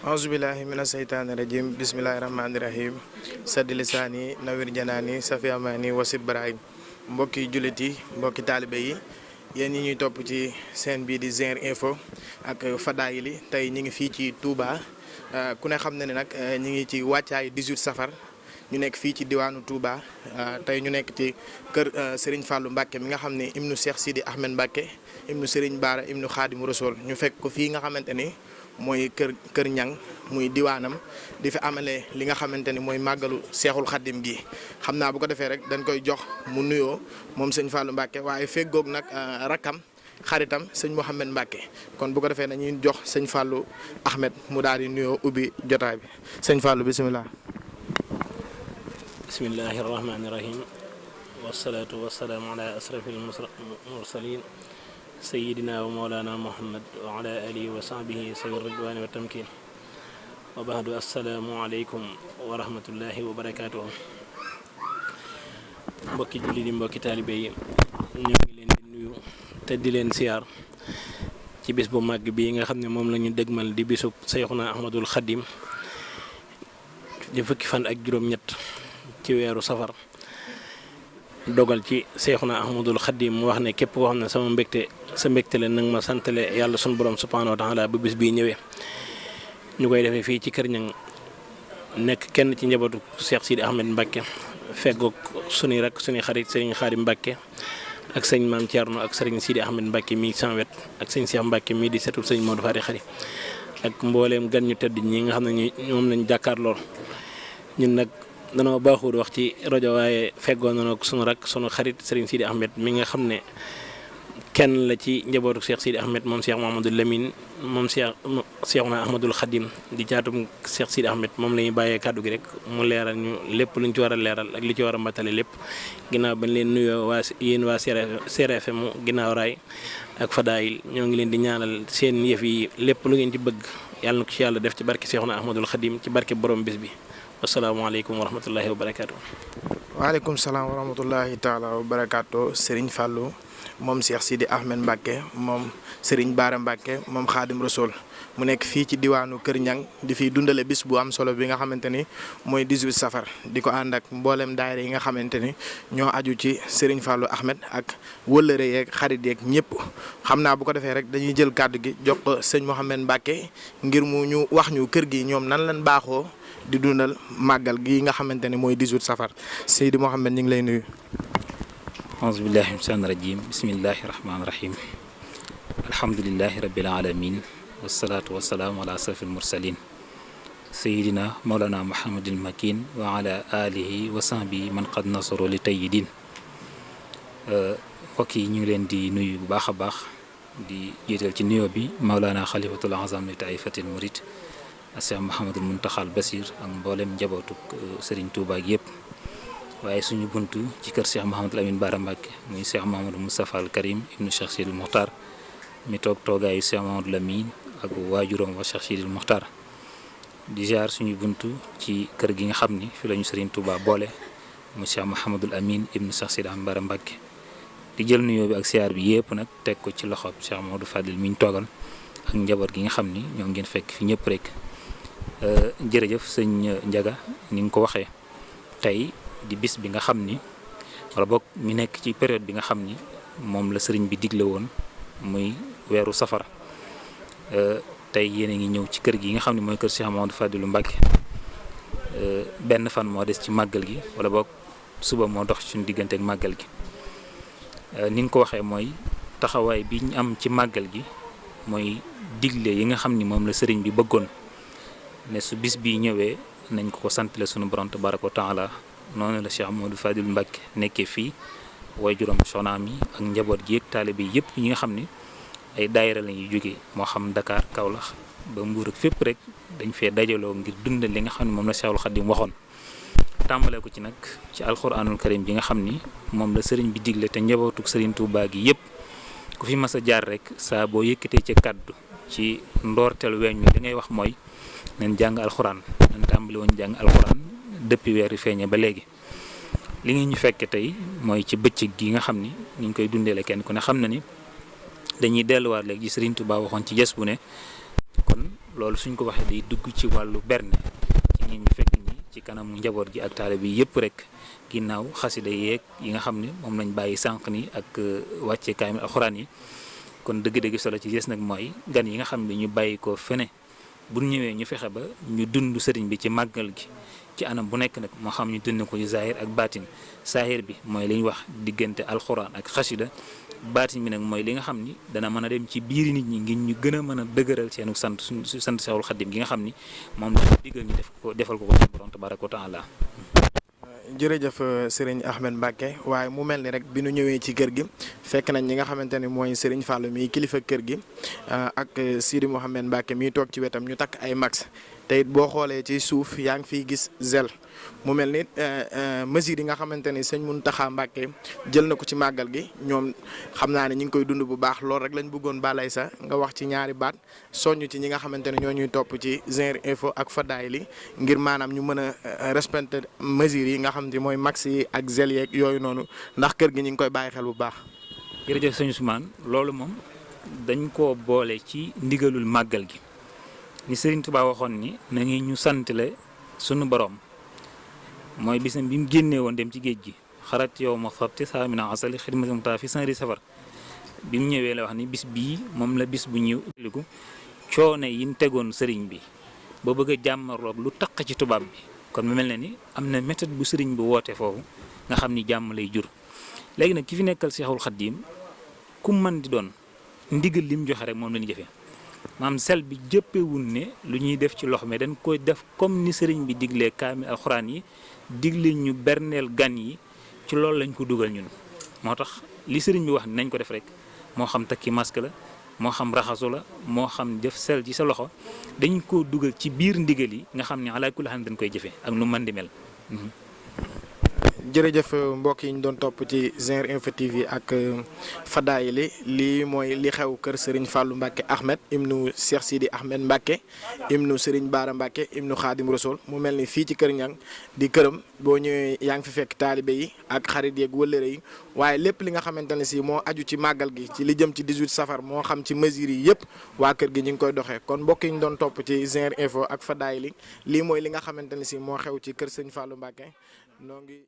auzubillahi mina seytaani rajim bismillahi rahmaani rahim saddi lisaani nawir janaani safi amaani wasit barahim mbokki jullit yi mbokki taalibe yi yéen ñi ñuy topp ci seen bii di Zinc Info ak Fadaïli tey ñi ngi fii ci Touba ku ne xam na ne nag ñi ngi ci wàccaay 18 safar ñu nekk fii ci diwaanu Touba tey ñu nekk ci kër Serigne Fallou Mbacke mi nga xam ne ibnu Cheikh Sidi Ahmed Mbacke ibnu Serigne Bara ibnu Khadim Rasoul ñu fekk ko fii nga xamante ni mooy kër ñang muy diwaanam di fi amale li nga xamante ni mooy màggalu seexul xaddim gi xam naa bu ko defee rek dañ koy jox mu nuyoo moom sëñ Fallou Mbacke waaye feggoog nag rakkam xaritam sëñ Mouhamed Mbacke kon bu ko defee dañuy jox sëñ Fallou Ahmed mu daal di nuyoo ubbi jotaay bi sëñ Fallou bisimilah. bismillahi rahmaani rahim wasalaatu wasalaamu ala asrafil mursalin sayidina wa mawlana muhammad wa ala alihi wa sahbihi sawi ridwani wa tamkin wa baadu assalaamu aleykum wa rahmatullahi wa barakatuhu mbokki julli di mbokki taalibe yi ñoo ngi leen di nuyu te di leen siyaar ci bis bu màgg bi nga xam ne moom la ñu dëgmal di bisub Seyxuna Ahmadul Xadim di fukki fan ak juróom-ñett ci weeru safar dogal ci Seyxuna Ahmadul Xadim mu wax ne képp koo xam ne sama mbégte sa mbégte la nag ma santale yàlla sunu borom subhaanahu wa taala ba bis bii ñëwee ñu koy defee fii ci kër ñang nekk kenn ci njabootu Cheikh Sidi Ahmed Mbacke feggoog suñuy rak suñuy xarit sëriñ Xaadim Mbacke ak sëñ Maam Thierno ak sëriñ Sidi Ahmed Mbacke mii sans wet ak sëñ Cheikh Mbacke mii di setul sëñ Modou Fari xari ak mbooleem gan ñu tëdd ñi nga xam ne ñoom lañ jàkkaar lool ñun nag danoo baaxul wax ci rajo waaye feggoo nañu ak sunu rak sunu xarit sëriñ Sidi Ahmed mi nga xam ne kenn la ci njabootu Cheikh Sidi Ahmed moom Cheikh Mahamadou Lamine moom Cheikhuna Ahmadul Khadim di jaatum Cheikh Sidi Ahmed moom la ñuy bàyyee kàddu gi rek mu leeral ñu lépp luñ ci war a leeral ak li ci war a matale lépp ginnaaw bañ leen nuyoo yéen waa CRFM ginnaaw raay ak Fadaïl ñoo ngi leen di ñaanal seen yëf yi lépp lu ngeen ci bëgg yàlla na ko ci yàlla def ci barke Cheikhuna Ahmadul Khadim ci barke borom bis bi asalaamaaleykum wa rahmatullahi wa barakaatu. waaleykum salaam wa rahmatullahi taala wa barakaatu Serigne Fallou moom Cheikh Sidi Ahmed Mbacke moom Serigne Bara Mbacke moom Khadim Rasoul mu nekk fii ci diwaanu Kër Ñang di fi dundale bis bu am solo bi nga xamante ni mooy 18 safar di ko ànd ak mboolem daayira yi nga xamante ni ñoo aju ci Serigne Fallou Ahmed ak wëllëre yeeg xarit yeeg ñëpp xam naa bu ko defee rek dañuy jël kàddu gi jox ko sëñ Mouhamed Mbacke ngir mu ñu wax ñu kër gi ñoom nan lañ baaxoo di dundal màggal gi nga xamante ni mooy 18 safar Seydi Mouhamed ñu ngi lay nuyu. auzu billahi min shaytaani rajim bismillahi rahmaani rahim alhamdulilahi rabbil alamin wasalaatu wasalaamu ala asrafil mursalin sayidina mawlana muhammadil makin wa ala alihi wa sahbihi man qad nasaro li tayyidin mbokk yi ñu ngi leen di nuyu bu baax a baax di jiital ci nuyoo bi mawlana xalifatul azam li taifatil murid Cheikh Mouhamadul Muntaxal Basir ak mboolem njabootuk Serigne Touba gi yëpp waaye suñu buntu ci kër Cheikh Mouhamadul Amin Bara Mbacke muy Cheikh Mouhamadou Moustapha al Karim ibnu Cheikh Sidil Muxtar mi toog toogaayu Cheikh Mouhamadul Amin ak waajuram wa Cheikh Sidil Muxtar di jaar suñu buntu ci kër gi nga xam ni fi lañu Serigne Touba boole muy Cheikh Mouhamadul Amin ibnu Cheikh Sidil Ahmed Bara Mbacke di jël nuyoo bi ak siyaar bi yëpp nag teg ko ci loxob Cheikh Mouhamadou Fadil mi ñu toogal ak njaboot gi nga xam ni ñoo ngeen fekk fi ñëpp rek. jërëjëf sëñ Njaga ni nga ko waxee tey di bis bi nga xam ni wala boog mi nekk ci période bi nga xam ni moom la sëriñ bi digle woon muy weeru safar tey yéen a ngi ñëw ci kër gi nga xam ne mooy kër Cheikh Mamadou Fadilou Mbacke benn fan moo des ci màggal gi wala boog suba moo dox suñu diggante ak màggal gi ni nga ko waxee mooy taxawaay bi ñu am ci màggal gi mooy digle yi nga xam ni moom la sëriñ bi bëggoon ne su bis bii ñëwee nañ ko santale sunu borom tabaraka wa taala noonu la Cheikh Mamadou Fadilou Mbacke nekkee fii way juróom soxnaam yi ak njaboot gi ak taalibe yi yëpp ñi nga xam ni ay daayira la ñuy jógee moo xam Dakar Kaolack ba Mbuur ak fépp rek dañ fee dajaloo ngir dundal li nga xam ne moom la Cheikhul Khadim waxoon tàmbalee ko ci nag ci alxuraanul karim bi nga xam ni moom la sëriñ bi digle te njabootuk sëriñ Touba gi yëpp ku fi mas a jaar rek saa boo yëkkatee ci kàddu ci ndoorteel weñ wi li ngay wax mooy nañ jàng alxuraan nañ tàmbali woon jàng alxuraan depuis weer yu feeñee ba léegi li ngi ñu fekke tey mooy ci bëccëg gi nga xam ni ñu ngi koy dundeele kenn ku ne xam na ni dañuy delluwaat léegi ci Sëriñ Tuubaa waxoon ci jës bu ne kon loolu suñ ko waxee day dugg ci wàllu berne ci ñi ñu fekk ñi ci kanamu njaboot gi ak taalibe bi yëpp rek ginnaaw xasida yeeg yi nga xam ne moom lañ bàyyi sànq ni ak wàcce kaamil alxuraan yi. kon dëgg-dëgg solo ci des nag mooy gan yi nga xam ne ñu bàyyi ko fene bu ñëwee ñu fexe ba ñu dund sëriñ bi ci màggal gi ci anam bu nekk nag moo xam ñu dund ko ci zahir ak baatin zahir bi mooy li ñuy wax diggante alxuraan ak xasida baatin bi nag mooy li nga xam ni dana mën a dem ci biir nit ñi ngir ñu gën a mën a dëgëral seenu sant Seexul Xaddim gi nga xam ni moom la diggal ñu defal ko suñu borom tabaaraka wa taala. jërëjëf sëriñ Ahmed Mbacke waaye mu mel ni rek bi nu ñëwee ci kër gi fekk nañ ñi nga xamante ni mooy sëriñ Fallou mi kilifa kër gi ak Sidi Mouhamed Mbacke mi toog ci wetam ñu takk ay max te it boo xoolee ci suuf yaa ngi fiy gis zel mu mel ni mesures yi nga xamante ni sëñ Mountakha Mbacke jël na ko ci màggal gi ñoom xam naa ne ñu ngi koy dund bu baax loolu rek lañ bëggoon balay sa nga wax ci ñaari baat soññ ci ñi nga xamante ne ñoo ñuy topp ci Zinr Info ak Fadaïli ngir maanaam ñu mën a respecter mesures yi nga xam ne mooy max yi ak zel yeeg yooyu noonu ndax kër gi ñu ngi koy bàyyi xel bu baax. jërëjëf sëñ Ousmane loolu moom dañ koo boole ci ndigalul màggal gi ni Serigne Touba waxoon ni na ngi ñu santale sunu borom mooy bisam bi mu génnee woon dem ci géej gi xarat yow ma sabti saa mina asali xidmatam taa fi sanri safar bi mu ñëwee la wax ni bis bii moom la bis bu ñëw liku coone yi ñu tegoon sëriñ bi ba bëgg a jàmmarloog lu taq ci tubaab bi kon mu mel ne ni am na méthode bu sëriñ bi woote foofu nga xam ni jàmm lay jur léegi nag ki fi nekkal Seexul Xaddiim ku mën di doon ndigal li mu joxe rek moom la ñu jëfee maam sel bi jëppewul ne lu ñuy def ci loxo mais dañ koy def comme ni sëriñ bi diglee kaamil alxuraan yi digle ñu berneel gan yi ci loolu lañ ko dugal ñun moo tax li sëriñ bi wax ni nañ ko def rek moo xam takki masque la moo xam raxasu la moo xam def sel ci sa loxo dañ koo dugal ci biir ndigal yi nga xam ne alaa kulli haal dañ koy jëfee ak nu mën di mel. jërëjëf mbokk yi ñu doon topp ci Zinr Info TV ak Fadaïli lii mooy li xew kër Serigne Fallou Mbacke Ahmed ibnu Cheikh Sidi Ahmed Mbacke ibnu Serigne Bara Mbacke ibnu Khadim Rasoul mu mel ni fii ci kër ñang di këram boo ñëwee yaa ngi fi fekk taalibe yi ak xarit yeeg wëllëre yi waaye lépp li nga xamante ne si moo aju ci màggal gi ci li jëm ci 18 safar moo xam ci mesures yi yëpp waa kër gi ñu ngi koy doxee kon mbokk yi ñu doon topp ci Zinr Info ak Fadaïli lii mooy li nga xamante ne si moo xew ci kër Serigne Fallou Mbacke noo ngi